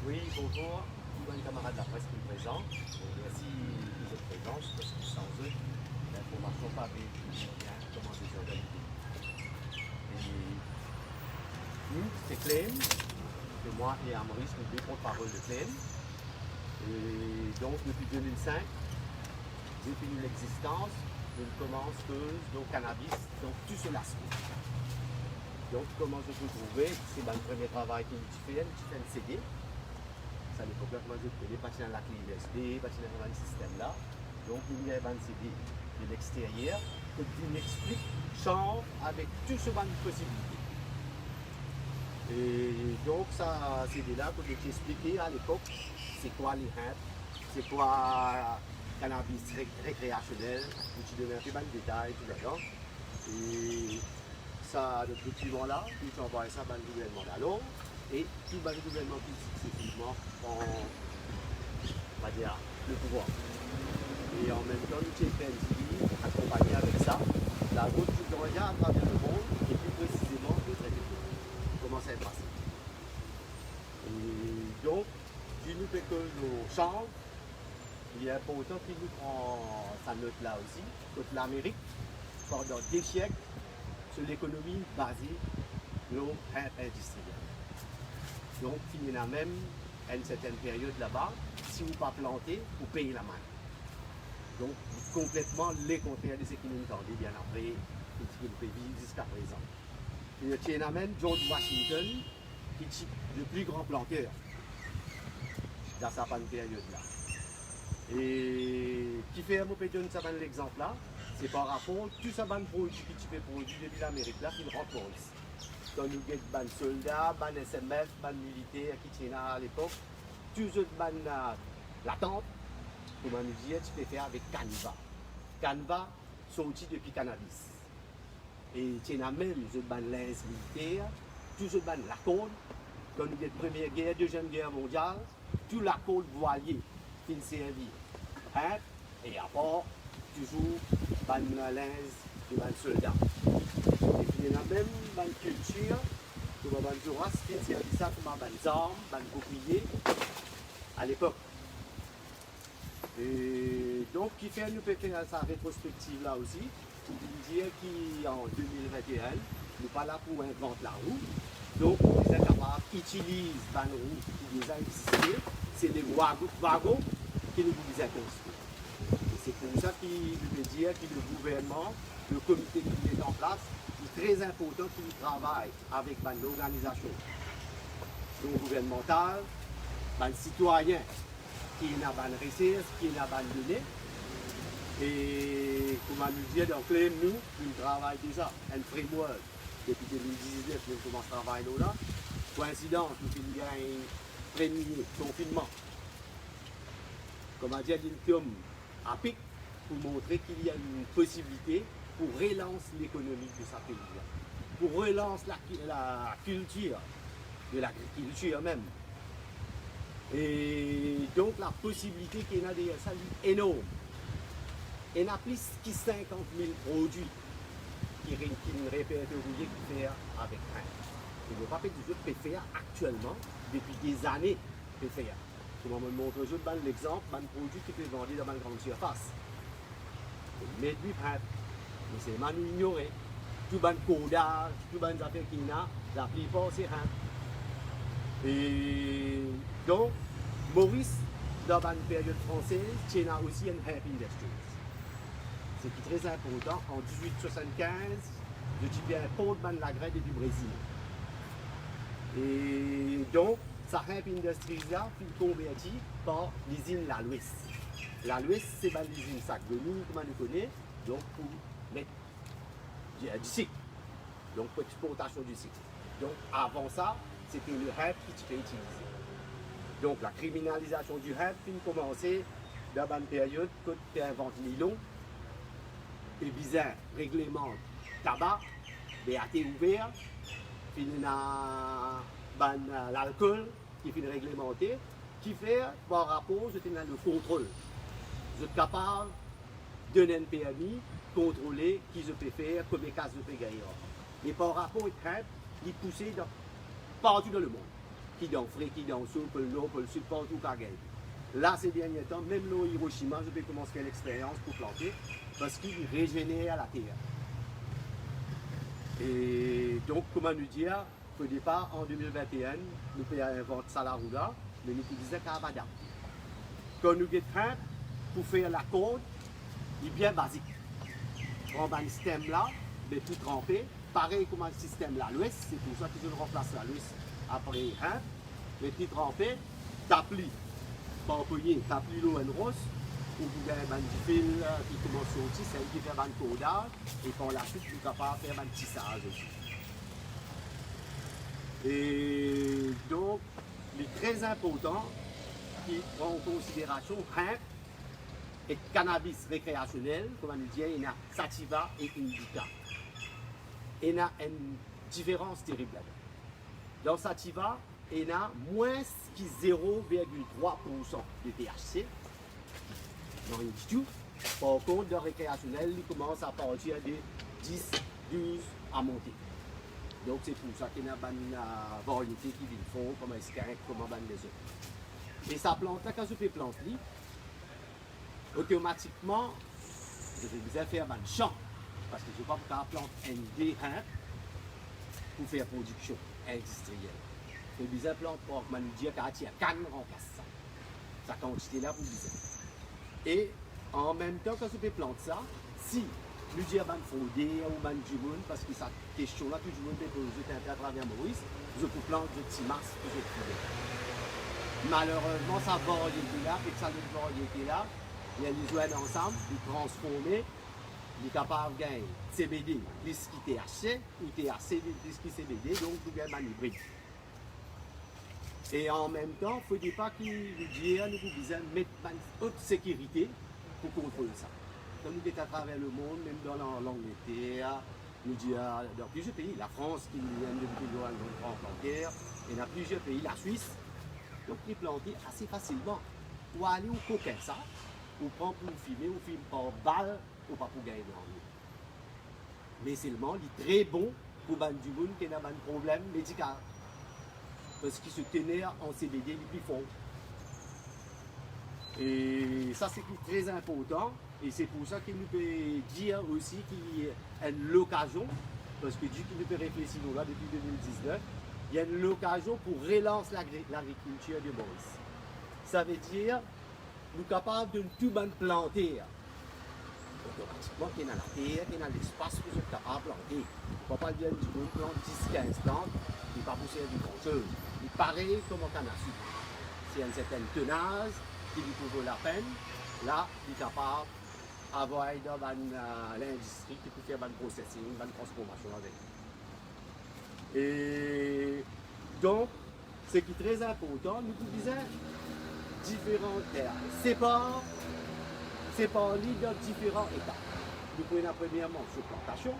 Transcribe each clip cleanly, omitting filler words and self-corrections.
Oui, bonjour, tous les camarades de la presse qui me présentent. Merci de votre présence parce que sans eux, l'information pas bien comment se organiser. Et nous, c'est Clem, c'est moi et Maurice, nous deux porte-parole de Clem. Et donc, depuis 2005, j'ai fini l'existence d'une commenceuse, donc cannabis, donc tout cela se fait. Donc, comment je peux trouver, c'est mon premier travail que je fais un CD. À l'époque, là, comment je connais, pas dans la clé USB, pas dans le système là. Donc, il y a un CD de l'extérieur qui m'explique champ avec tout ce genre de possibilités. Et donc, ça, CD là, que je t'ai expliqué à l'époque, c'est quoi les hemp, c'est quoi cannabis récréationnel, où tu devais un peu de détails, tout là-dedans. Et ça, le document là, puis tu envoies ça dans le gouvernement d'alors, et tout le gouvernement qui successivement en, on va dire, le pouvoir. Et en même temps, nous avons fait un suivi accompagné avec ça, la route du Doria à travers le monde, et plus précisément le traité de l'eau. Comment ça est passé. Et donc, du nous fait que nos chambres, il est important qu'il nous prend sa note là aussi, contre l'Amérique, pendant des siècles, sur l'économie basée l'eau industrielle. Donc, il y en a même à une certaine période là-bas, si vous ne pas planter, vous payez la main. Donc, complètement les contraires de ce qui nous entendait bien après, et ce qui nous fait vivre jusqu'à présent. Et il y en a même George Washington, qui est le plus grand planteur dans sa période-là. Et qui fait un peu de l'exemple là, c'est par rapport à tout ça ban produit qui tu fais produit depuis l'Amérique là, qui rentre ici. Quand nous avons des soldats, des SMF, des militaires qui étaient à l'époque, tous les la tente, comment nous dire, tu peux faire avec Canva. Canva sorti depuis cannabis. Et tu as même les linge militaire, tous les la côte, quand nous avons la première guerre, deuxième guerre mondiale, tout la côte voilier qui nous servit. Hein? Et après, toujours, ban linge de ban soldats. Et puis il y a même une culture, comme une race qui servait ça comme des armes, des boucliers à l'époque. Et donc, qui fait nous peut faire sa rétrospective là aussi, pour dire qu'en 2021, nous pas là pour inventer la roue. Donc, les capables utilisent la roue qui déjà existait, c'est les wagons qui nous ont construit. C'est pour ça qu'il veut dire que le gouvernement, le comité qui est en place, est très important qu'il travaille avec l'organisation non gouvernementale, les citoyens qui ont des ressources, qui ont des données. Et comment nous dire, donc nous, nous travaillons déjà un framework depuis 2019, nous commençons à travailler là. Coïncidence, nous avons un premier confinement. Comment dire, l'INCOM à pic pour montrer qu'il y a une possibilité pour relancer l'économie de sa pays, pour relancer la culture, de l'agriculture même. Et donc la possibilité qu'il y a derrière ça est énorme. Il y a plus de 50 000 produits qui ne répertorient qui faire avec rien. Il ne faut pas faire du jeu de faire actuellement, depuis des années, de faire. Comme on me montre juste l'exemple, un produit qui peut vendre dans une grande surface. Mais lui, mais c'est mal ignoré. Tout le codage, tout le affaires qu'il y a, la plupart c'est rien. Et donc, Maurice, dans une période française, il y a aussi une Happy Industries. C'est très important. En 1875, je suis un pot de la graine du Brésil. Et donc, sa Happy Industries là, fut convertie par l'usine La Louis. La Louis, c'est l'usine sac de nous, comme on le connaît, donc pour mettre du cycle, donc pour l'exportation du cycle. Donc, avant ça, c'était le hemp qui était utilisé. Donc, la criminalisation du hemp a commencé dans une période quand tu inventes nylon, et bizarre, règlement tabac, BAT ouvert, puis il y a l'alcool qui est réglementé, qui fait par rapport à le contrôle. Vous êtes capable de donner un permis, contrôler qui je peux faire, combien de cas je peux gagner. Et par rapport au hemp, il est poussé partout dans le monde. qui dans frais, qui dans sous, pour le nord, pour le sud, partout qu'à gagner. Là, ces derniers temps, même l'eau Hiroshima, je peux commencer l'expérience pour planter parce qu'il régénère la terre. Et donc, comment nous dire, au départ, en 2021, nous pouvons inventer ça la roue là, mais nous disions qu'à Abada. Quand nous avons pour faire la corde, il est bien basique. On prend un système là, mais tout trempé, pareil comme un système là, l'ouest, c'est pour ça que je remplace la l'ouest après mais tout trempé, t'applies. Pas employé, t'applies l'eau en rose, ou vous avez un fil qui commence à sortir, celle qui fait un cordage, et par la suite, vous êtes capable de faire un tissage aussi. Et donc, il est très important qui prend en considération et cannabis récréationnel, comme on dit, il y a sativa et indica. Il y a une différence terrible là-dedans. Dans sativa, il y a moins que 0,3% de THC. Non, rien du tout. Par contre, le récréationnel, il commence à partir de 10, 12 à monter. Donc c'est pour ça qu'il y a une variété qui vient fond, comme un skunk, comme un les autres. Et sa plante, là, quand je fais planter, automatiquement, je vais vous faire un champ. Parce que je ne vais pas planter un dérin pour faire production industrielle. Je vais vous planter pour que je dire qu'à canne remplace ça. Sa quantité là pour vous. Et en même temps, quand je fais planter ça, si nous disons que je vais ou du monde, parce que cette question-là, tout le monde peut poser à travers Maurice, je peux planter de petits masses que je trouve. Malheureusement, sa variété-là, et que sa variété-là, il y a les joindre ensemble, les transformer, il est capable de gagner CBD plus qui THC, ou THC plus qui CBD, donc vous gagnez un hybride. Et en même temps, il ne faut pas qu'il nous dise nous pouvons mettre une haute sécurité pour contrôler ça. Comme nous sommes à travers le monde, même dans l'Angleterre, nous disons dans plusieurs pays, la France qui vient de plutôt un grand plantaire, et dans plusieurs pays, la Suisse, donc ils plantent assez facilement. Ou aller au coquin ça, ou prendre pour filmer, ou filmer par balle, ou pas pour gagner de l'argent. Mais seulement, il est très bon pour du monde qui a un problème médical. Parce qu'il se tenait en CBD les plus fort. Et ça, c'est très important. Et c'est pour ça qu'il nous peut dire aussi qu'il y a une occasion, parce que du coup, nous peut réfléchir là depuis 2019, il y a une occasion pour relancer l'agriculture de Maurice. Ça veut dire, nous sommes capables de tout planter. Automatiquement, il y a la terre, il y a l'espace que nous sommes capables de planter. On ne peut pas dire du bon plan 10-15 plantes, il ne va pas pousser du grand-chose. Il paraît comme un canne à sucre. S'il y a une certaine tenace qui lui vaut la peine, là, il est capable d'avoir dans l'industrie qui peut faire un processing, une transformation avec. Et donc, ce qui est très important, nous disons différentes terres. C'est pas dans différents états. Nous prenons premièrement sur plantation,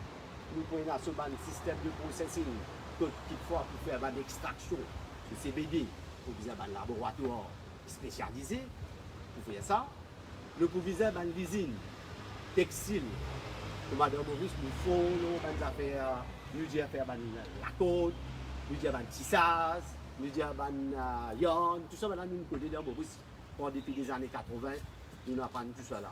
nous prenons sur un système de processing, toutefois pour faire une extraction de CBD, pour viser un laboratoire spécialisé, pour faire ça. Nous pouvons viser une usine textile, pour Madame Maurice, nous faisons des affaires, nous disons faire la côte, nous disons un tissage, nous disons un yarn, tout ça, nous connaissons dans Maurice depuis les années 80, nous apprenons tout cela.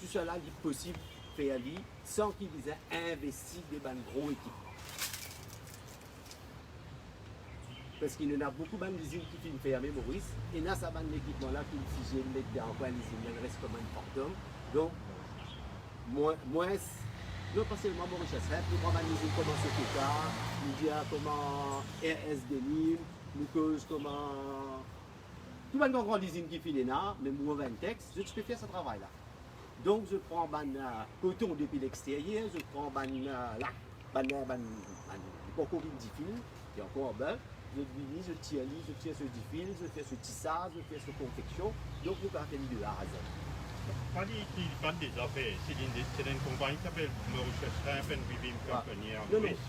Tout cela est possible de faire sans qu'ils aient investi dans une grosse équipe. Parce qu'il y en a beaucoup d'usines qui finissent fermer Maurice, et là, ça va un équipement là qui est figé, mettre dans quoi l'usine, elle reste comme un portum. Donc, moins, non pas seulement Maurice Chasserait, nous prenons une usine comme Sococa, nous disons comment RS Denim, nous causons comment. Tout le monde a une usine qui finit là, même moi, Ventex, je peux faire ce travail-là. Donc, je prends un coton depuis l'extérieur, je prends un coco qui fil, qui est encore un bœuf. Je divise, je tire ce diffil, je fais ce tissage, je fais ce confection. Donc, vous partez de A à Z. Quand il parle des affaires, c'est une compagnie qui s'appelle Maurice Shrimp and Weaving Company en Suisse.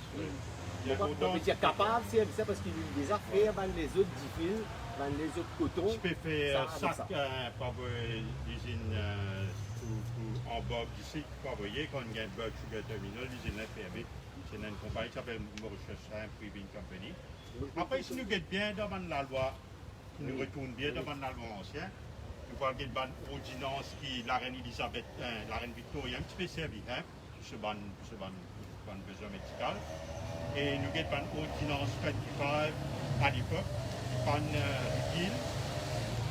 On peut dire capable, c'est parce qu'il y a des affaires, les autres diffils, les autres cotons. Je peux faire sac par l'usine en bas d'ici, vous voyez, quand il y a un bug sugar terminal, l'usine est fermée. C'est une compagnie qui s'appelle Maurice Shrimp Weaving Company. Après, si nous guettons bien devant la loi, nous retournons bien devant la loi ancienne, nous voyons qu'il y a une ordonnance qui la reine Elisabeth, la reine Victoria, un petit peu servi, hein, ce ban besoin médical. Et nous avons une ordonnance 25 à l'époque, qui prend utile.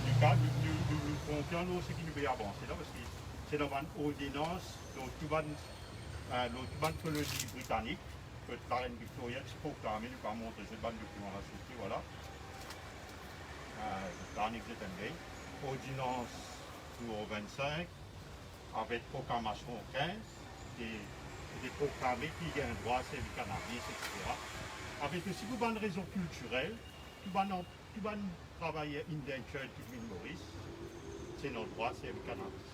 Du cas, nous confions ce qui nous veut avancer là, parce que c'est dans une ordonnance dont tout le colonie britannique, que la reine Victoria, c'est pour proclamer, nous allons montrer ce ban document là, voilà. Dans l'exécutif, ordonnance numéro 25, avec proclamation 15, et proclamé qu'il y a un droit à servir cannabis, etc. Avec aussi pour une raison culturelle, tout le travailleur indentured qui vient de Maurice, c'est notre droit à servir cannabis.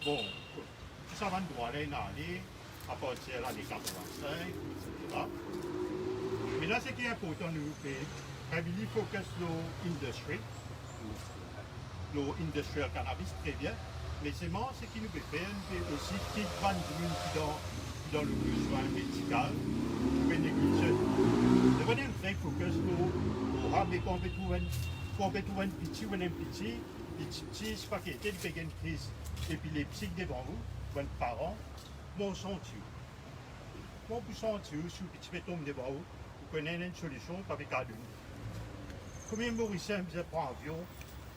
Bon, tout ça va nous droit aller à partir de l'année 85, etc. Mais là, ce qui est important, nous faire, heavily focus sur l'industrie, l'industrial cannabis, très bien. Mais c'est moi, ce qui nous fait faire, nous aussi qui prend du monde qui dans le besoin médical, qui peut négliger. C'est vraiment un vrai focus pour ramener qu'on peut trouver un petit ou un petit, les petits, c'est pas qu'il y a une crise épileptique devant vous, ou un parent, bon sentiment. Bon, vous sentez, si vous petit peu tomber devant vous, vous connaissez une solution avec la lune. Combien de Mauriciens vous prennent avion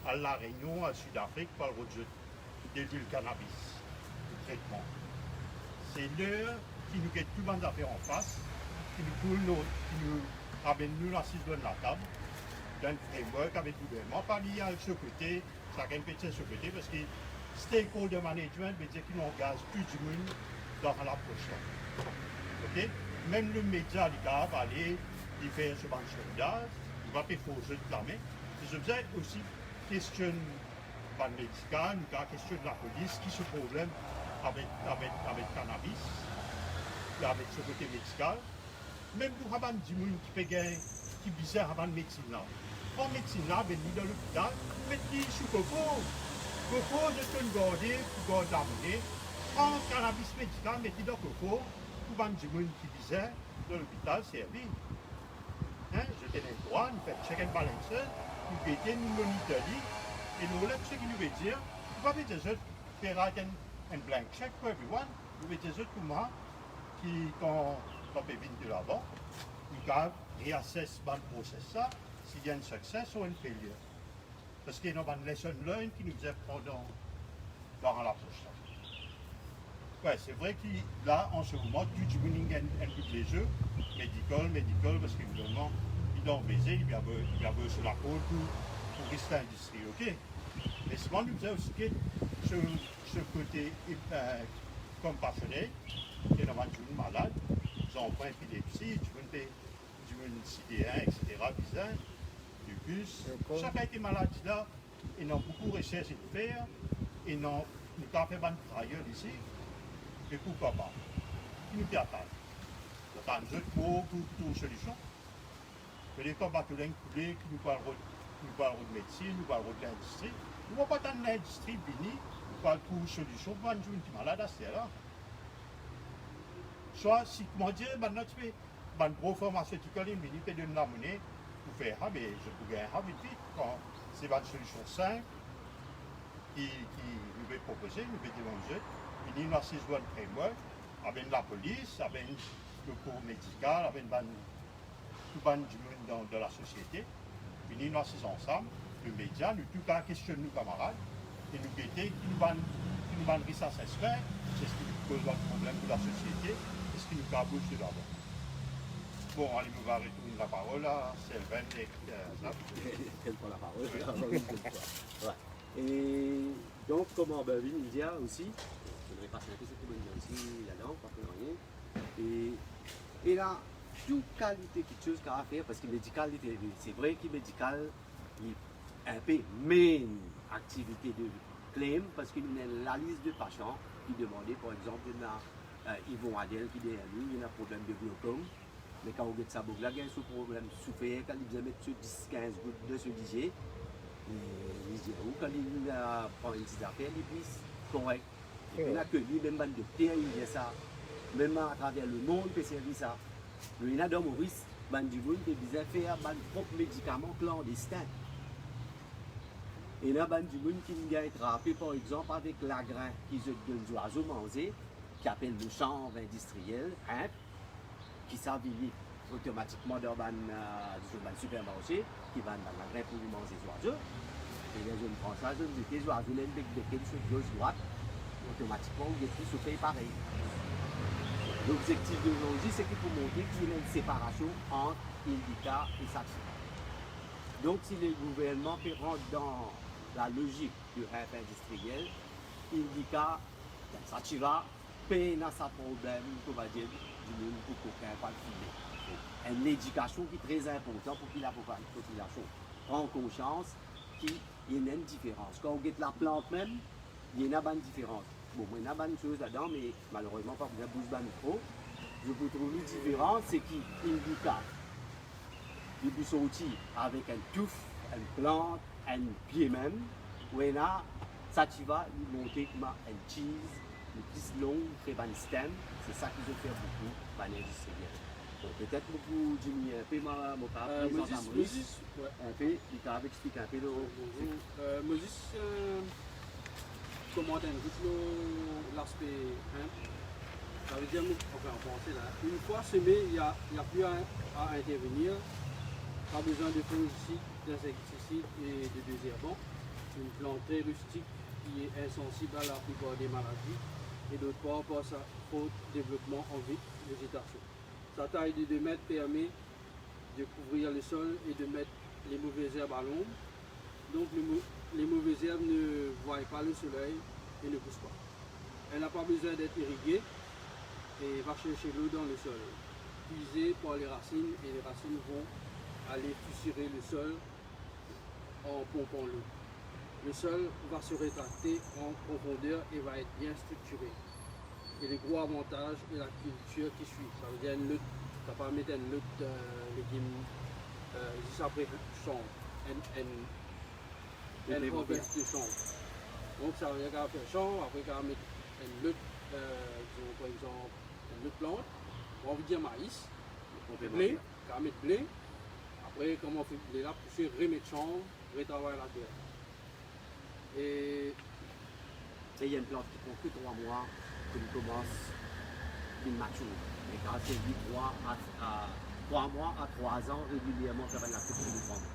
à La Réunion, à Sud-Afrique, par le route des villes cannabis, le traitement. C'est l'heure qui nous guette tout le monde affaires en face, qui nous amène nous l'assise de la table, d'un framework avec le gouvernement, pas lié à ce côté, chacun peut être ce côté, parce que stakeholder management veut dire qu'il engage plus du monde dans la prochaine. Okay? Même le média, il va aller, il fait ce genre de sondage, il va faire faux jeu de la main. Je faisais aussi question ban médical, nous avons question de la police, qui se problème avec cannabis, avec ce côté médical. Même pour avoir du monde qui peut gagner, qui bizarre avant la médecine là. En médecine là, ben dans l'hôpital, mettez sous coco, je te garder, pour garder la monnaie. En cannabis médical, mettez dans coco, pour avoir du monde qui bizarre dans l'hôpital, servi. Hein? Je tenais le droit, nous faisons check and balance, nous pétons, nous monitorons. Et nous, là, ce qui nous veut dire, vous pouvez dire, faire un blank check pour everyone, vous pouvez dire pour moi, qui, quand on peut venir de l'avant, nous avons réassess le process, s'il y a un succès ou un failure. Parce qu'il y a une lesson learned qui nous apprend dans l'approche. Ouais, c'est vrai que là, en ce moment, tout le monde a un peu les jeux, médical, parce qu'évidemment, il doit baiser, il y a sur la côte pour rester industrie, ok? Mais souvent, nous avons aussi ce côté compassionné, qui est dans une malade, ils ont un épilepsie, du monde CDA, etc., bizarre, du plus. Chacun été malade là, ils ont beaucoup de recherches à faire, ils ont fait un travail ici, mais pourquoi pas? Ils nous attendent. Ils attendent pour toute solution. Mais les combats de l'incoulé, qui nous parlent de médecine, nous parlent de l'industrie. Nous ne pouvons pas dans l'industrie bénie, nous parlons de solution pour une journée malade à ce là. Soit, si, comment dire, maintenant tu fais une gros pharmaceutique, il peut donner la monnaie pour faire, mais je peux gagner vite, quand c'est une solution simple qui nous veut proposer, nous veut démontrer, il y a une assise de framework, avec la police, avec le cours médical, avec tout le monde de la société, il y a une assise ensemble, le média, nous tout cas questionner nos camarades, et nous guetter qui nous van ça se fait, c'est ce qui nous pose un problème pour la société, et ce qui nous cabouche de l'avant. Bon, allez, nous va retourner la parole à Sylvain et Elle prend la parole. Ouais. Et donc, comme en India aussi, je vais passer un peu cette bonne aussi là-dedans, pas pour rien. Et là, toute qualité quelque chose qu'à faire, parce que médical, c'est vrai que médical, est un peu main activité de claim, parce qu'il y a la liste de patients qui demandaient, par exemple, il y a Yvon Adel qui est derrière lui, il y a un problème de glaucome. Mais quand on regarde ça, il y a un problème souffert, quand il mettre sur 10-15 gouttes de ce DJ, quand il prend une petite affaire, il est plus correct. Et puis, il n'y a que lui, même le docteur, il dit ça, même à travers le monde, il peut servir ça. Il y a dans Maurice, ben du monde qui disait faire ben propre médicaments clandestins. Et là, ben du monde qui nous a attrapé par exemple avec l'agrin qu'ils ont des oiseaux mangés, qui appelle le chanvre industriel, hein, qui s'avilit automatiquement dans le supermarché, qui va dans l'agrin pour lui manger les oiseaux. Et là, je me prends ça, je me dis que les oiseaux, les bec de quel sur gauche droite, automatiquement, on get tout fait pareil. L'objectif d'aujourd'hui, c'est qu'il faut montrer qu'il y a une séparation entre Indica et Sativa. Donc, si les gouvernements rentrent dans la logique du hemp industriel, Indica, Sativa, paye dans sa problème, on va dire, du monde pour qu'aucun pas le filer. Une éducation qui est très importante pour que la population prenne conscience qu'il y a une différence. Quand on guette la plante même, il y a une différence. Bon, il y a une chose là-dedans, mais malheureusement, pas que je bouge pas micro. Je peux trouver une différence, c'est qu'il indique il peut sortir avec un touffe, une plante, un pied même, où il a, ça tu vas lui monter comme un cheese, le plus long, très bon stem, c'est ça qu'ils ont fait beaucoup dans l'industriel. Donc peut-être beaucoup Jimmy, un peu mon père, Moses, ouais. un peu, il t'a expliqué un peu le. Moses, comment l'aspect hemp, ça veut dire, enfin en français là, une fois semé, il n'y a plus à intervenir, pas besoin de fongicides, d'insecticides et de désherbants. Une plante très rustique qui est insensible à la plupart des maladies et d'autre part par sa haute développement en végétation. Sa taille de 2 mètres permet de couvrir le sol et de mettre les mauvaises herbes à l'ombre. Donc les mauvaises herbes ne voient pas le soleil et ne poussent pas. Elle n'a pas besoin d'être irriguée et va chercher l'eau dans le sol, puisée par les racines, et les racines vont aller fissurer le sol en pompant l'eau. Le sol va se rétracter en profondeur et va être bien structuré. Et le gros avantage est la culture qui suit. Ça veut dire une lutte, ça permet une lutte légumes, juste après champ, une harvest de champ. Donc ça veut dire qu'on fait champ, après qu'on met une lutte, par exemple, une lutte plante, on veut dire maïs, blé, qu'on met blé, après comment on fait blé là, pousser, remettre champ, retravailler la terre. Et il y a une plante qui prend que 3 mois qu'il commence une mature. Et quand c'est 8 mois à 3 mois à 3 ans, régulièrement faire la coupe de prendre.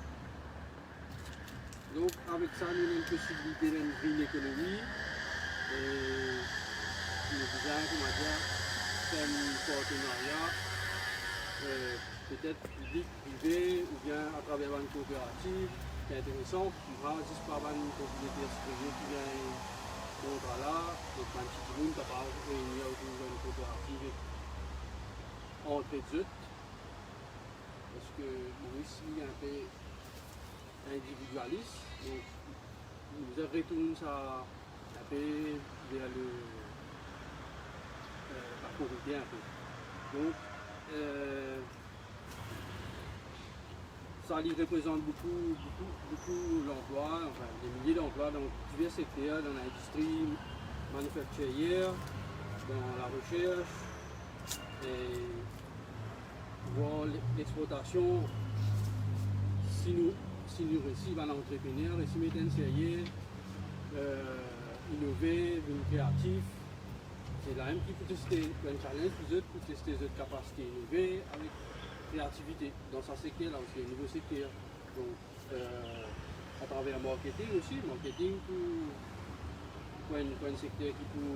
donc avec ça, nous avons une possibilité d'une green économie. Et nous disons, comment dire, faire un partenariat, peut-être public, privé, ou bien à travers une coopérative. Qui est intéressant, qui va juste par une propriétaire privée qui vient contre là, donc un petit monde qui va réunir autour d'une coopérative entre les deux. Parce que Maurice est un peu individualiste, donc nous retourne ça un peu vers la pauvreté un peu. Donc, ça lui représente beaucoup l'emploi, enfin des milliers d'emplois dans divers secteurs, dans l'industrie manufacturière, dans la recherche, et voir l'exploitation. Si nous réussissons à l'entrepreneur, et si nous mettons sérieux, innover, devenir créatif, c'est là même qui peut tester un challenge pour eux, pour tester les capacités innover avec créativité dans sa secteur, là aussi, au niveau secteur. Donc, à travers le marketing aussi, marketing pour un secteur qui peut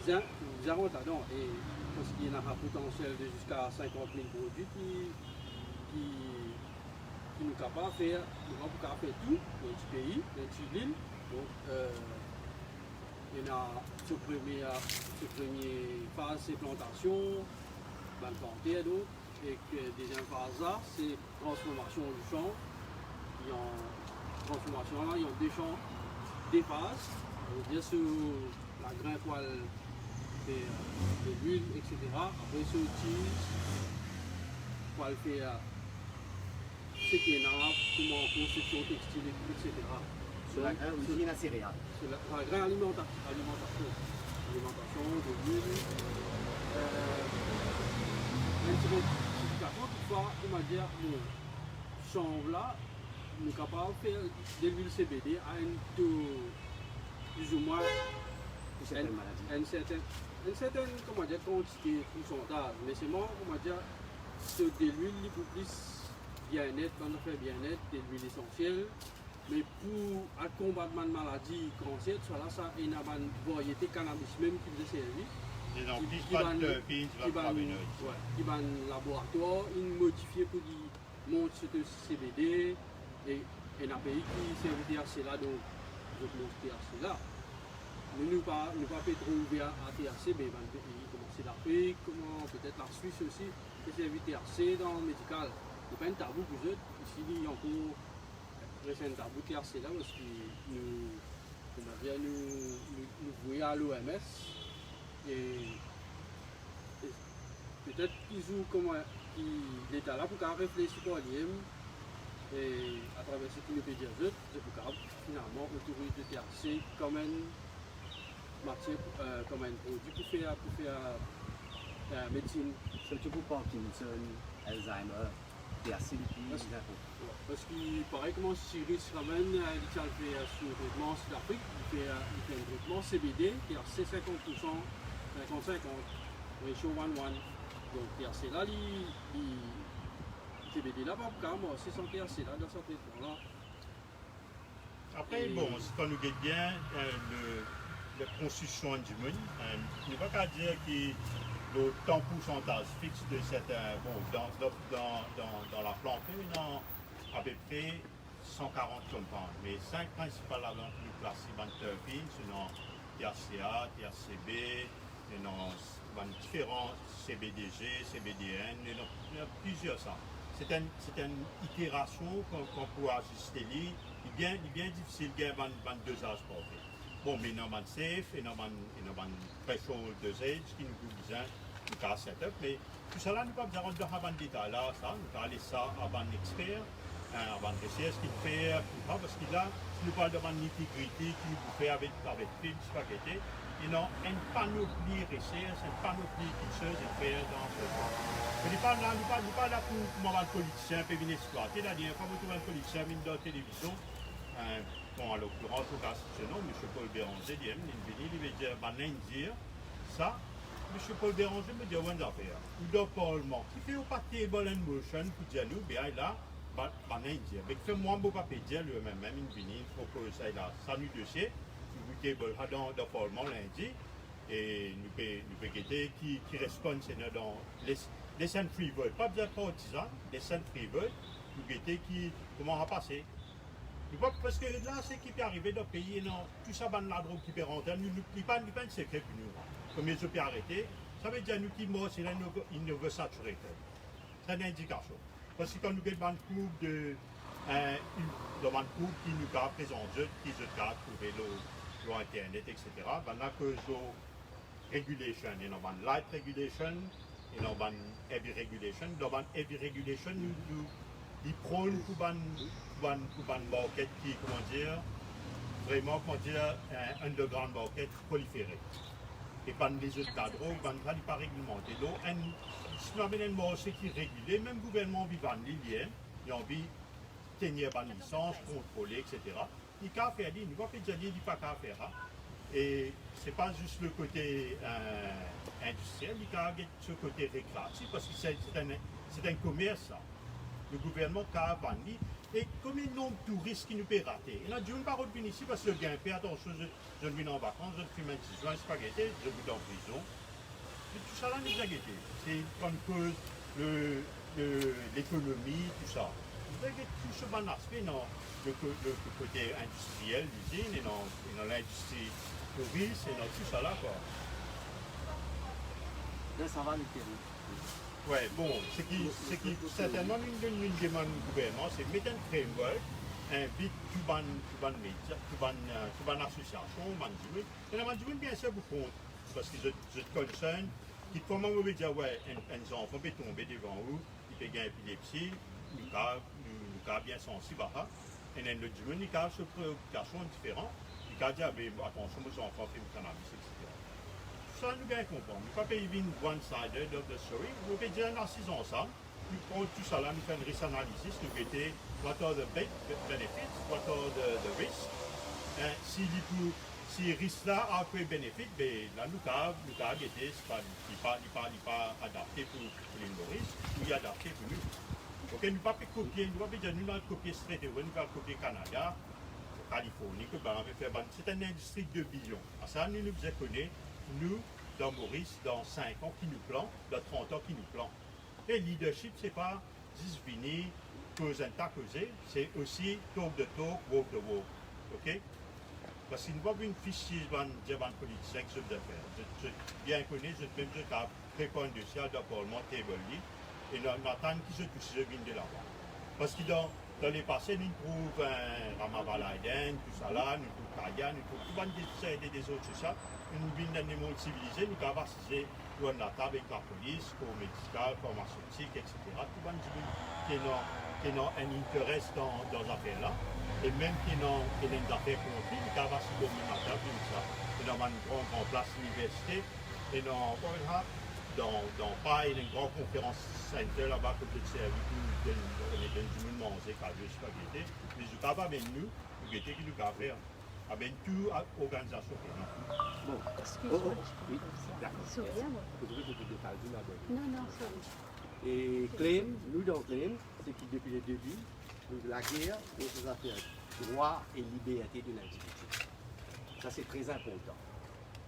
bien là-dedans. Et parce qu'il y a un potentiel de jusqu'à 50 000 produits qui nous capables de faire, nous sommes capables de faire tout dans ce pays, dans cette ville. Donc, il y a ce première phase, c'est plantation. Planter d'autres, et que deuxième phase là, c'est transformation du champ. Il y a transformation là, il y a 2 champs, 2 phases. Ça veut dire sur la grain poêle de l'huile, etc. Après sur le cheese, poêle faire ce qui est nappe, comment construction textile, etc. Sur la grain usine à céréales. Sur la grain alimentation de l'huile. une certification, toutefois, on va dire, bon, chanvre là, nous sommes capables de faire de l'huile CBD à un taux plus ou moins Pour certaines maladies. une certaine comment dire, quantité, pourcentage. Mais c'est moi, on va dire, de l'huile pour plus bien-être, on a fait bien-être, de l'huile essentielle. Mais pour combattre une maladie, cancer, là, ça, il y a une variété de cannabis même qui vous servi. Et donc, plus pas de pins, Qui va un laboratoire, il modifié pour qu'il monte ce CBD et un pays qui sert de THC là, donc je pense THC là. Mais nous pas trop ouvert à THC, mais il pays comme c'est l'Afrique, comment peut-être la Suisse aussi, qui sert de THC dans le médical. Ce n'est pas un tabou pour eux. Ici, il y a encore un tabou THC là parce que nous voyons à l'OMS. Et peut-être qu'ils jouent comme l'État là pour réfléchir pour lui et à travers ce qu'il nous peut dire, c'est pour finalement autoriser le THC comme une matière, comme un produit pour faire la médecine. Surtout pour Parkinson, Alzheimer, THC depuis les infos. Parce qu'il paraît comment Cyrus ramène, il fait sur le traitement sur l'Afrique, il fait un traitement CBD, THC 50%, 50-50, ratio 1-1. Donc THC là, CBD là, pas carrément, c'est sans THC là, dans ce traitement là. Après, bon, ce qu'on nous guette bien, la construction du monde, il ne va pas dire que le temps pourcentage fixe de certains, bon, dans la plante, non, à peu près 140 compounds, mais 5 principales avant que nous placions dans le terpène, sinon THCA, THCB, différents CBDG, CBDN, il y a plusieurs ça. C'est une itération qu'on peut ajuster. Il est bien difficile de faire un dosage porté. Bon, mais il y a un safe, il y a un threshold dosage qui nous besoin de faire setup. Mais tout ça là, nous ne pouvons pas rentrer dans le détail là, ça. Nous pouvons aller ça avant un expert, avant un recherche qui fait, parce que là, nous parlons de nitty-gritty qui nous fait avec film, spaghetti. Il y a une panoplie de recherches, une panoplie de choses à faire dans ce genre. Mais nous ne sommes pas là pour un politicien qui vient exploiter. La dernière fois, vous trouvez un politicien qui vient dans la télévision, bon, en l'occurrence, au cas de ce nom, M. Paul Béranger, il veut dire, dire ça. M. Paul Béranger me dit, on va faire. Ou dans le Parlement, qui fait pas table and motion pour dire nous, bien là, dire. Mais fait-moi, je ne peux pas dire lui-même, il propose ça là, ça nous dossier. Dans le Parlement lundi et nous pouvons guetter qui répond dans les scènes free vote, pas bien partisans, les scènes free vote, nous guetter qui comment va passer. Parce que là, c'est qui peut arriver dans le pays, non, tout ça, la drogue qui peut rentrer, nous ne pas un secret pour nous. Comme ils ont pu arrêter, ça veut dire nous qui mort, c'est là ils ne veulent saturer. C'est une indication. Parce que quand nous avons une coupe de dans une coupe qui nous a présenté, qui se a trouvé l'eau. Internet, etc. Ben là que regulation, il y a une light regulation, il y a une heavy regulation. Dans une heavy regulation, nous prônent pour une market qui, comment dire, vraiment, comment dire, un underground market proliféré. Et pas les autres cadres, ben là, il pas réglementé. Donc, si nous avons un marché qui est régulé, même le gouvernement vivant, il a envie de tenir une licence, contrôler, etc. Il n'y a qu'à faire, il n'y a pas qu'à faire. Et ce n'est pas juste le côté industriel, il y a ce côté récréatif, parce que c'est un commerce. Ça. Le gouvernement a vendu. Et comme il y a un nombre de touristes qui nous peut rater, il y a une parole ici parce que je fais attention, je viens en vacances, je fume un petit joint, spaghetti, je vais en prison. Et tout ça là nous a guetté. C'est une cause l'économie, tout ça. Vous avez tout ce bon aspect, non? Le côté industriel, l'usine, et dans l'industrie touriste, et dans tout ça là, quoi. Là, ça va le terrain. Ouais, bon, ce qui certainement une demande du gouvernement, c'est mettre un framework, invite tout ban média, tout ban association, management. Et le management, bien sûr, vous compte, parce que je te concerne, qui comment vous pouvez dire, ouais, un enfant peut tomber devant vous, il peut gagner épilepsie, nous cas bien sensible à ça. Et le management, il a ce préoccupation différente. Il a dit, attention, mes enfants font du cannabis, etc. ça, nous devons comprendre. Nous ne pouvons pas vivre one-sided of the story. Nous devons dire, nous sommes ensemble. Nous prenons tout ça là, nous faisons une risk analysis. Nous mettons what are the benefits, what are the risks. Si les risques là ont un bénéfice, ben, là, nous avons été, pas adapté pour les Maurice, nous y adapté pour nous. Ok, nous ne pouvons pas copier, nous ne pouvons pas dire, nous allons copier straight away, nous allons copier Canada, Californie, que ben, on va faire, c'est une industrie de 2 billions. À ça, nous nous connaissons, nous, dans Maurice, dans 5 ans qui nous plante, dans 30 ans qui nous plante. Et le leadership, ce n'est pas juste venir, causer, c'est aussi talk the talk, walk the walk. Ok? Parce qu'il n'y a pas une fiche si je vais politicien que je dois faire. Je bien connais, je même je tape prépa industriel dans Parlement, table et n'attends qui se touche, je viens de là-bas. Parce que dans les passés, nous trouvons Ramavalaiden, tout ça là, nous trouvons Kaya, nous trouvons des autres, c'est ça. Nous venons dans des mondes civilisés, nous avons assisté pour la table avec la police, corps médical, pharmaceutique, etc. Tout le monde qui ont un intérêt dans l'affaire-là. Et même qui n'ont des affaires contre lui, ils ont aussi dormi dans la table, ça. Et dans une grande place université, et dans pas une grande conférence centre là-bas, comme je sais, on est dans du monde manger, juste spaghetti. Mais je ne sais pas, mais nous qui nous avons fait, avec toute organisation qui est Bon. Excuse-moi, Oui, d'accord. Souriez, moi. Non, non, sorry. Et Claim, nous dans Claim, c'est que depuis le début, la guerre et les affaires droit et liberté de l'individu. Ça c'est très important.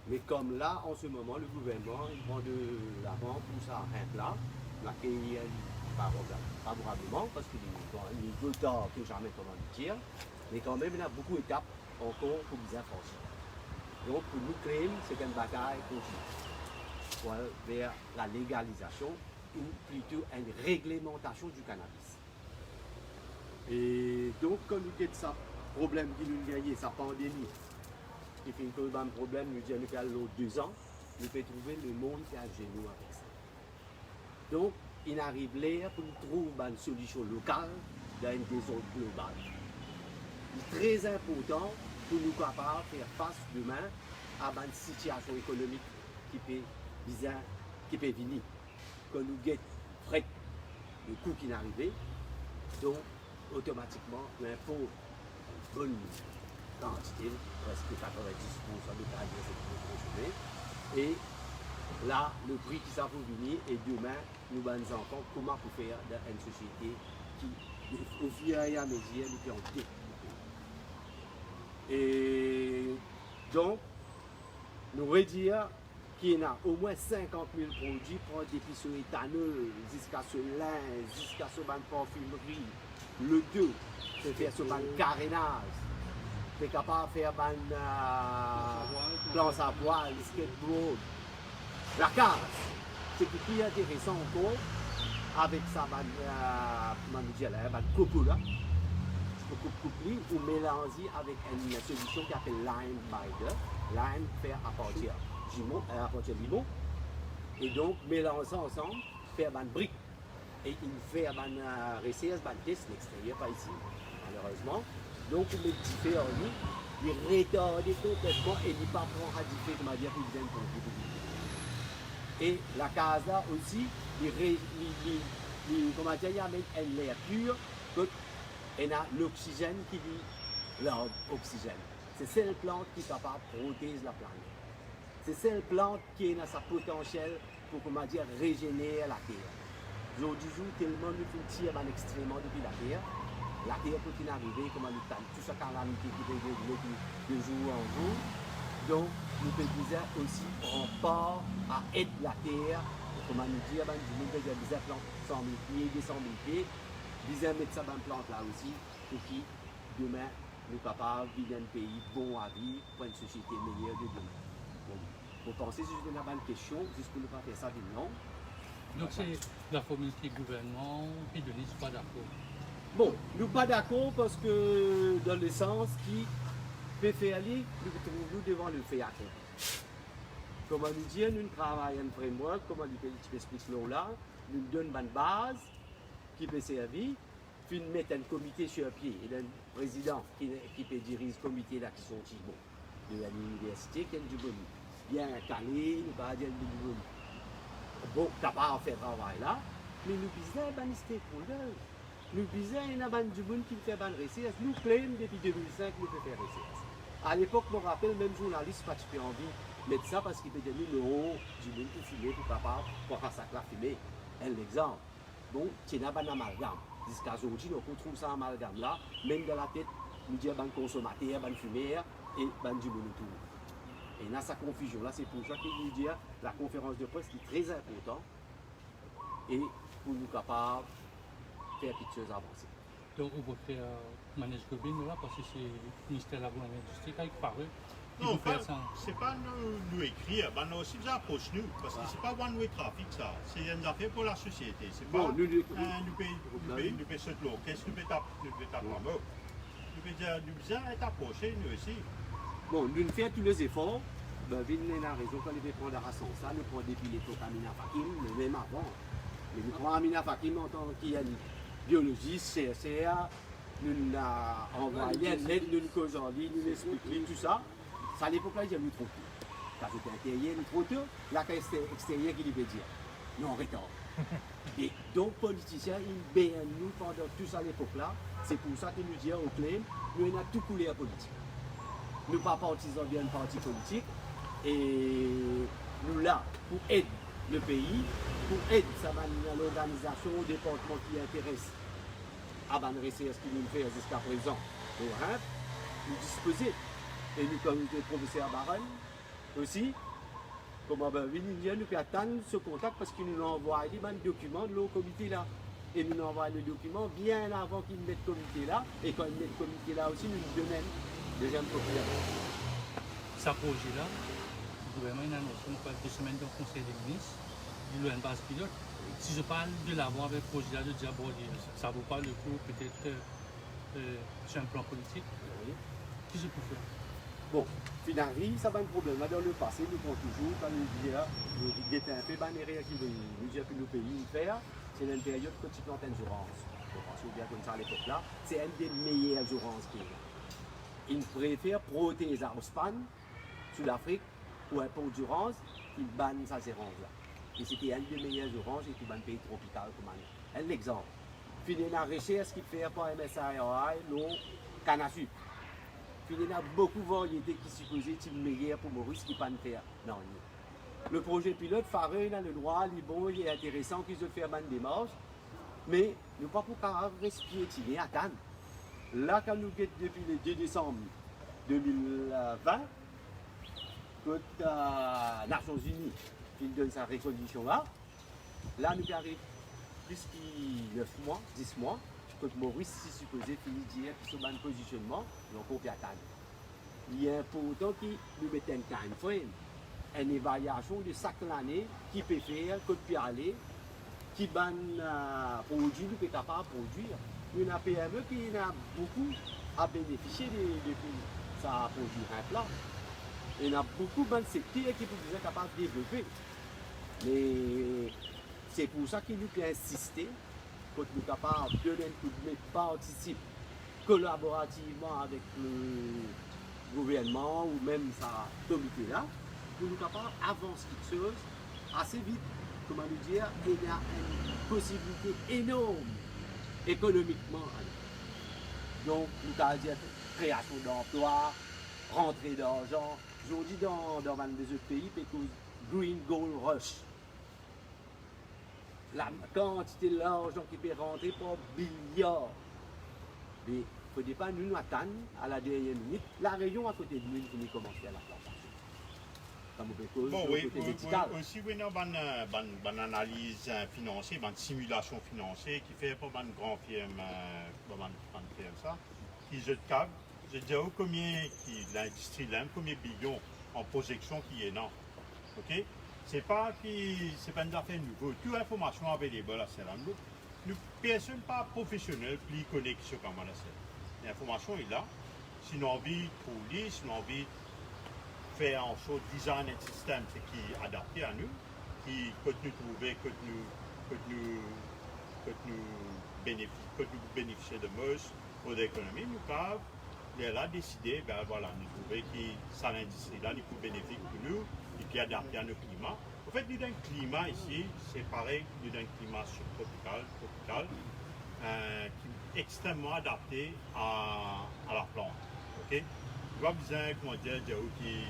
Mais comme là, en ce moment, le gouvernement il prend de l'avant pour ça un plat, l'accueillir favorablement, parce qu'il est peu tard que jamais, comment le dire, mais quand même, il y a beaucoup d'étapes encore pour bien franchir. Donc, pour nous, Claim, c'est une bataille continue vers la légalisation ou plutôt une réglementation du cannabis. Et donc, quand nous avons ça problème qui nous gagne, sa pandémie, qui fait un problème, nous disons qu'il y a 2 ans, nous pouvons trouver le monde qui a genoux avec ça. Donc, il arrive là pour nous trouver une solution locale dans une désordre globale. C'est très important pour nous capables de faire face demain à une situation économique qui peut venir. Quand nous guettons frais le coût qui est arrivé, donc automatiquement l'impôt bonne quantité, presque 90% de carrière c'est consommé. Et là, le prix qui ça peut venir et demain, nous allons enfants comment pour faire dans une société qui, au fur et à mesure, nous peut en développer. Et donc, nous voulons dire qu'il y a au moins 50 000 produits, prendre depuis ce éthanol, jusqu'à ce lin, jusqu'à ce parfumerie, le 2, c'est faire ce carénage, c'est capable de faire planche à voile, skateboard, la case. C'est ce qui est intéressant encore avec ça, comment nous dire, coupole, ou mélanger avec une solution qui s'appelle Lime Binder. Lime fait à partir de limon. Et donc, mélanger ensemble, faire une brique. Et il fait une recette, une test, l'extérieur, pas ici, malheureusement. Donc, on met du fait en lui, il retarde complètement et il pas prendre à differ de manière plus bien pour et la casa aussi, comment dire, il y a un l'air pur, et a l'oxygène qui dit l'oxygène. C'est celle plante qui est capable de protéger la planète. C'est celle plante qui a sa potentiel pour, comment dire, régénérer la terre. Aujourd'hui, tellement nous tirons extrêmement depuis la terre peut arriver, comment nous tâche, tout ça calamité qui peut dérouler de jour en jour. Donc, nous pouvons aussi prendre part à aider la terre, comment nous dire, nous pouvons des plantes 100 000 pieds, 200 000 pieds, nous mettre ça dans une plante là aussi, pour qui demain nous sommes capables de vivre dans un pays bon à vivre, pour une société meilleure de demain. Bon, vous pensez que je vais avoir une question, juste pour ne pas faire ça d'une longue. Donc c'est la formule qui gouvernement, puis Denis pas d'accord. Bon, nous pas d'accord parce que dans le sens qui peut faire aller, nous trouvons devant le fait accompli. Comment nous dire, nous travaillons un framework, comment nous expliquons là, nous donnons une base qui peut servir, puis nous mettons un comité sur pied et un président qui peut diriger ce comité là qui sont de l'université qui est du bonus. bien calé, nous pas dire nous bon capable de faire travail là, mais nous disons ben stakeholder. Nous disons il y a du monde qui fait ban recherche, nous claim depuis 2005 nous fait faire recherche. À l'époque, je me rappelle, même journaliste pas envie de mettre ça parce qu'il peut donner le haut du monde qui filmait pour capable pour faire ça là filmer. Un exemple. Bon, c'est un amalgame. Jusqu'à aujourd'hui, on retrouve ça amalgame là, même dans la tête, nous disons ban consommateur, ban fumeur et ban du monde autour. Et dans sa confusion là, c'est pour ça qu'il nous dit la conférence de presse est très importante et pour nous capables de faire quelque chose avancée. Donc, on peut faire manège global là, parce que c'est le ministère de l'Agro-Industrie qui parle. Non, c'est pas nous écrire, ben nous aussi nous approche nous, parce que c'est pas one way traffic ça, c'est une affaire pour la société, c'est pas Bon, nous payons cette loi, qu'est-ce que nous payons nous besoin d'être approchés nous aussi. Bon, nous faisons tous les efforts. Ben, venez la raison quand nous prenons la raison, ça, nous prenons depuis l'époque Amina Fakim, mais même avant. Mais nous prenons Amina Fakim en tant qu'il y a une biologiste, CSA, nous l'avons envoyé une lettre, nous causons en ligne, nous expliquons tout ça. Ça, à l'époque là, j'ai mis trop tôt. Quand c'était intérieur, trop tôt, là, quand c'était extérieur, qui lui veut dire non, retard. Et donc, politiciens, ils bénissent nous pendant tout ça à l'époque là. C'est pour ça que nous disons au claim, nous avons tout coulé à politique. Nous pas partisans bien parti politique et nous là pour aider le pays, pour aider l'organisation, au département qui intéresse à ban recherche qui nous fait jusqu'à présent. Nous disposer. Et nous, comme le professeur Baron aussi, comment ben, nous pouvons attendre ce contact parce qu'il nous envoie des documents de l'au comité là. Et nous envoie le document bien avant qu'il mette le comité là. Et quand il met le comité là aussi, nous nous donnons deuxième populaire. Ce projet-là, le gouvernement a annoncé une 2 semaines dans le Conseil des ministres, il a une base pilote. Si je parle de l'avoir avec le projet-là, de dire bon, ça vaut pas le coup, peut-être sur un plan politique, qu'est-ce que je peux faire? Bon, finalement, ça va un problème. Dans le passé, nous prenons toujours, quand nous disons, nous étions un peu banérés qui nous disent que le pays faire, c'est une période que tu plantes une jourance. Je pense bien comme ça à l'époque là, c'est une des meilleures jourances qu'il y a. Ils préfèrent protéger la Espagne, sous l'Afrique, pour un pot d'urance, ils bannent sa zérance là. Et c'était une des meilleures oranges et tout un pays tropical comme un exemple. Puis il y a une recherche qui fait par MSIRI, l'eau canne à sucre. Puis il y a beaucoup de variétés qui supposées être meilleures pour Maurice qui ne pas faire. Non. Le projet pilote, Fareux, il a le droit, il est bon, il est intéressant qu'ils ont fait une démarche. Mais nous pas pour respirer à Cannes. Là, quand nous sommes depuis le 2 décembre 2020, quand les Nations Unies donne sa reconnaissance là, nous arrivons plus que 9 mois, 10 mois, quand Maurice si supposé finir d'hier sur le positionnement, nous avons copié à Cannes. Il est important que nous mettions un time frame, une évaluation de chaque année qui peut faire, qui peut aller, qui ban produit, nous peut capable de produire. Une PME qui a beaucoup à bénéficier depuis ça produit un plat. Il y a beaucoup de secteurs qui sont capables de développer. Mais c'est pour ça qu'il nous peut insister pour nous capables de donner un coup de main, participer collaborativement avec le gouvernement ou même sa comité là, pour nous capables d'avancer quelque chose assez vite. Comment nous dire, il y a une possibilité énorme économiquement. Donc, nous avons dit création d'emplois, rentrée d'argent. Aujourd'hui, dans des autres pays, parce que Green Gold Rush. La quantité d'argent qui peut rentrer par milliards. Mais il ne faut pas nous attendre à la dernière minute. La région à côté de nous, qui commence à la plantation. Bon, oui, aussi, oui, nous avons une analyse financière, une simulation financière qui fait pour une grande firme, ça, qui je câble. Je dis combien l'industrie là, combien de billions en projection qui est là. Ok? C'est pas une affaire nouvelle. Toute information available à celle-là. Nous personne pas professionnel plus connecté sur comment c'est. L'information est là. Si nous avons envie de trouver, si nous avons envie faire en sorte de design un système qui est adapté à nous, qui peut nous trouver, que nous bénéficier de mieux pour l'économie, nous pouvons là décider, ben voilà, nous trouver que ça l'industrie là, il peut bénéfique pour nous, puis adapté à nos climats. En fait, il y a un climat ici, c'est pareil, il y a un climat subtropical, tropical, qui est extrêmement adapté à la plante. Ok? Tu vois besoin, comment dire, qui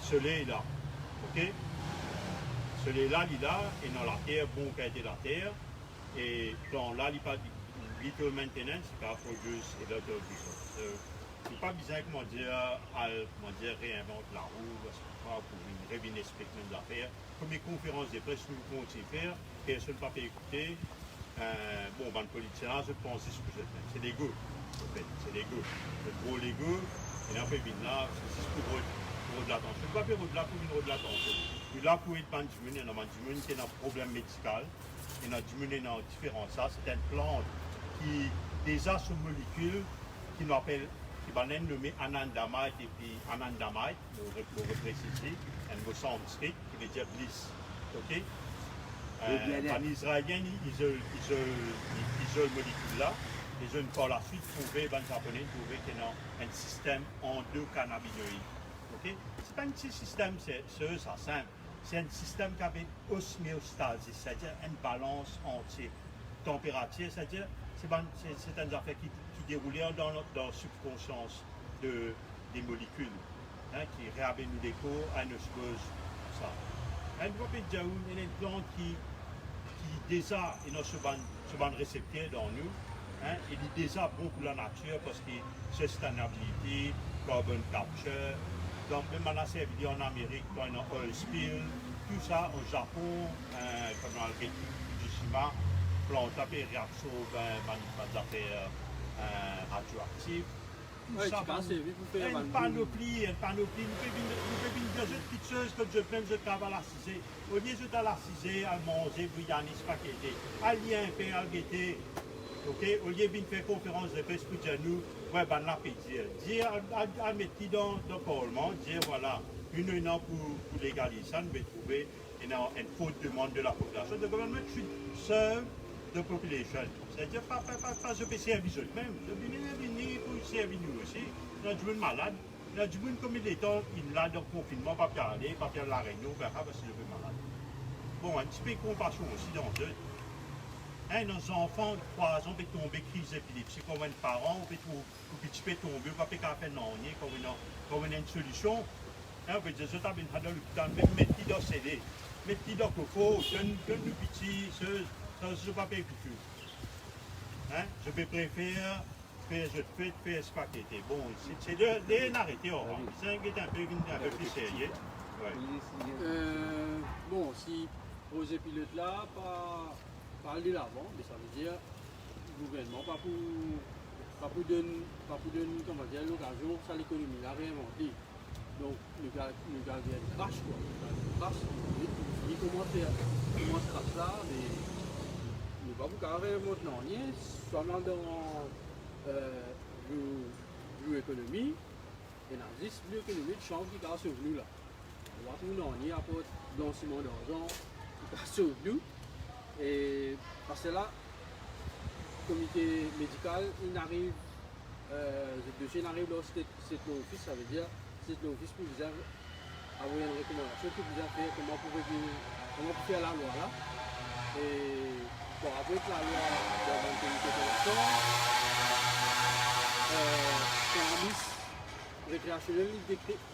soleil là. Ok? Soleil là, il est là, et dans la terre, bon qualité de la terre, et dans là, il n'y a pas little maintenance, c'est pas produce et lot of business. Il n'y a pas besoin, comment dire, réinventer la roue, pour une revenir spectacle d'affaires. Comme les conférences de presse, nous continuons à faire, personne ne peut pas écouter. Bon, ben, le politicien, je pense que c'est l'ego. En fait, c'est l'ego. C'est trop l'ego, et là, on fait bien là, c'est pour de l'attention. Je ne peux pas faire au-delà pour une de l'attention. Et là, pour être dans il y a un problème médical, il y a dans différents ça. C'est une plante qui déjà son molécule qui nous appelle, qui va nommer anandamide et puis anandamide, pour préciser, un mot sanskrit qui veut dire bliss. Ok? En israélien, ils isolent molécule là. Et une par la suite trouver, ben japonais, trouver qu'il y a un système endocannabinoïde. Okay? C'est pas un petit système, c'est ça simple. C'est un système qui a une osméostase, c'est-à-dire une balance entière. Température, c'est-à-dire c'est une affaire qui déroule dans la subconscience des molécules, hein, qui réhabille nous des cours, à nos choses, ça. Il y a une plante qui déjà est dans ce récepteur dans nous. Hein, il est déjà bon pour la nature parce que sustainability, carbon capture, donc même on a servi en Amérique dans un oil spill, tout ça au Japon, comme dans le Fukushima, plante à réaction des affaires radioactives. Oui, tu penses que vous faites une panoplie, nous pouvons dire des petites choses que je prends, je travaille à l'assiser. Au lieu de l'assiser, à manger, bouillani, spaghetti, à lien, faire, à guetter. Ok, au lieu de faire conférence de presse pour dire nous, ouais, ben là, dire à mettre dans le Parlement, dire voilà, une an pour légaliser ça, nous devons trouver une faute demande de la population. Le gouvernement should serve the population. C'est-à-dire, pas se faire servir eux-mêmes, de venir pour servir nous aussi. Il y a du monde malade, il y a du monde comme il est temps, il a dans le confinement, pas aller, pas faire la réunion, parce qu'il est malade. Bon, un petit peu de compassion aussi dans eux. Nos enfants de 3 ans peuvent tomber crise d'épilepsie comme un parent, ou petit peu tomber, ou pas faire non, comme une solution. On peut dire, je t'ai bien dans l'hôpital, même mettre dans CD, mettre dans coco, donne nous petit, ça je ne peux pas écouter. Je peux préférer faire spaghetti. Bon, c'est de l'arrêter, c'est un peu plus sérieux. Bon, si aux pilotes là, pas aller l'avant, mais ça veut dire le gouvernement, pas pour donner comment dire, l'occasion, ça l'économie l'a réinventé. Donc le gardien crash quoi. Il commence crash là, mais il ne va pas réinventer rien, seulement dans l'économie, et dans l'économie de change qui a survenu là. On va trouver non, il apporte blanchiment d'argent qui a survenu. Et parce que là, le comité médical, il arrive, le dossier n'arrive dans cet office, ça veut dire cet office pour vous avoir une recommandation, pour vous faire comment vous faire la loi là. Et bon, avec la loi dans le comité d'élection, cannabis récréationnel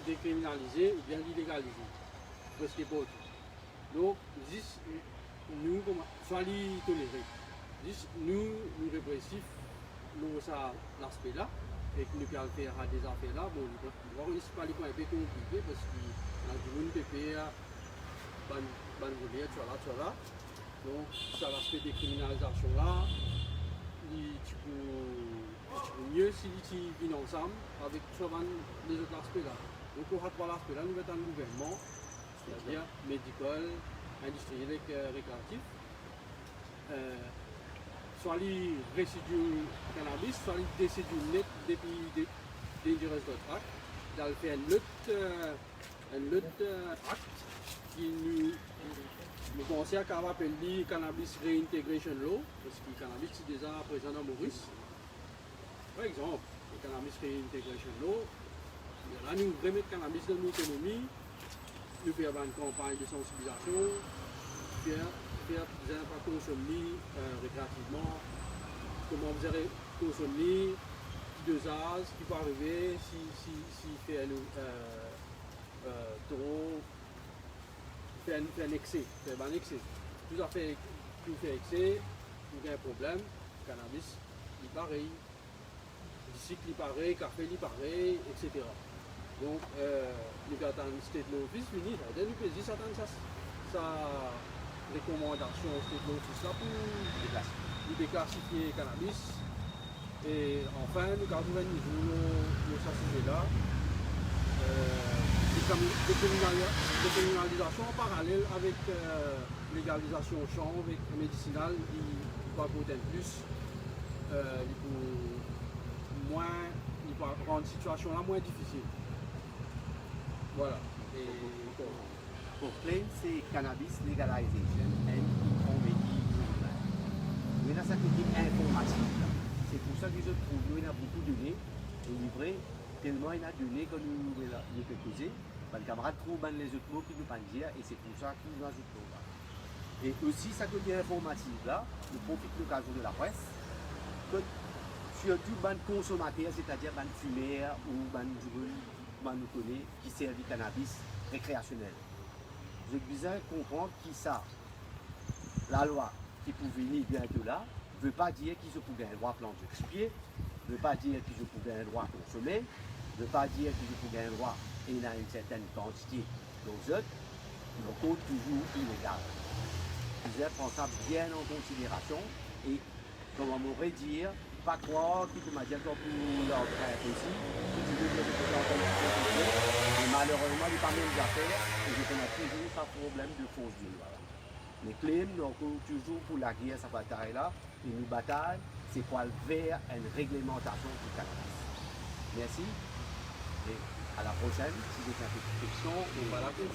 décriminalisé ou bien illégalisé. Parce que pour donc, nous, soit les tolérer. Nous répressifs, nous, ça, l'aspect là, et que nous pouvons faire des affaires là, bon, nous ne pouvons pas les points un peu compliqués parce qu'il y a du monde qui peut faire, tu vois là. Donc, ça, l'aspect des criminalisations là, tu peux mieux si tu viens ensemble avec les autres aspects là. Donc, on va voir l'aspect là, nous mettons un gouvernement, c'est-à-dire médical, industriel et récréatif, soit les résidus cannabis, soit les résidus nets depuis dangerous drug, d'aller faire un autre acte qui nous conseille qu'on va appeler Cannabis Reintegration Law, parce que le cannabis est déjà présent dans Maurice. Par exemple, le Cannabis Reintegration Law, là nous remettons le cannabis dans l'économie, nous faire une campagne de sensibilisation, faire des gens pas consommer récréativement, comment vous allez consommer, petit dosage qui peut arriver si fait trop, fait un excès, fait un excès. Tout à fait, tout fait excès, il y a un problème, cannabis, il est pareil, cycle il est pareil, café il est pareil, etc. Donc, nous avons un state law office fini, nous plaisir ça sa recommandation state law office là pour déclassifier le cannabis. Et enfin, nous avons trouvé un niveau de ce sujet-là. Décriminalisation en parallèle avec légalisation au champ, avec médicinal, il va apporter plus, il va rendre la situation là moins difficile. Voilà. Et, pour claim, c'est cannabis legalization and informative movement. Mais là, ça côté informatif. C'est pour ça que je trouve qu'il y a beaucoup de données livrées, tellement il y a de données que nous pouvons poser. Le camarade trouve les autres mots qui nous parlent dire et c'est pour ça qu'il nous ajoute là. Et aussi, ça côté informatif là, nous profite de l'occasion de la presse, que surtout les consommateurs, c'est-à-dire les fumeurs ou les nous connaît qui servent du cannabis récréationnel. J'ai besoin de comprendre qui ça, la loi qui peut venir bientôt là, ne veut pas dire qu'ils ont un droit à planter du pied, ne veut pas dire qu'ils ont un droit à consommer, ne veut pas dire qu'ils ont un droit et il a une certaine quantité d'ozone, donc toujours illégal. Ils prennent ça bien en considération et, comme on m'aurait dire, pas croire qu'il m'a dit encore pour leur frère aussi, si tu veux que je peux l'entendre, mais malheureusement, il n'y a pas même d'affaires et je connais toujours ce problème de fausse vie. Voilà. Les claims, donc toujours pour la guerre, cette bataille-là, et une bataille, c'est pour aller vers une réglementation du cannabis. Merci et à la prochaine. Si vous avez des questions, on va la poser.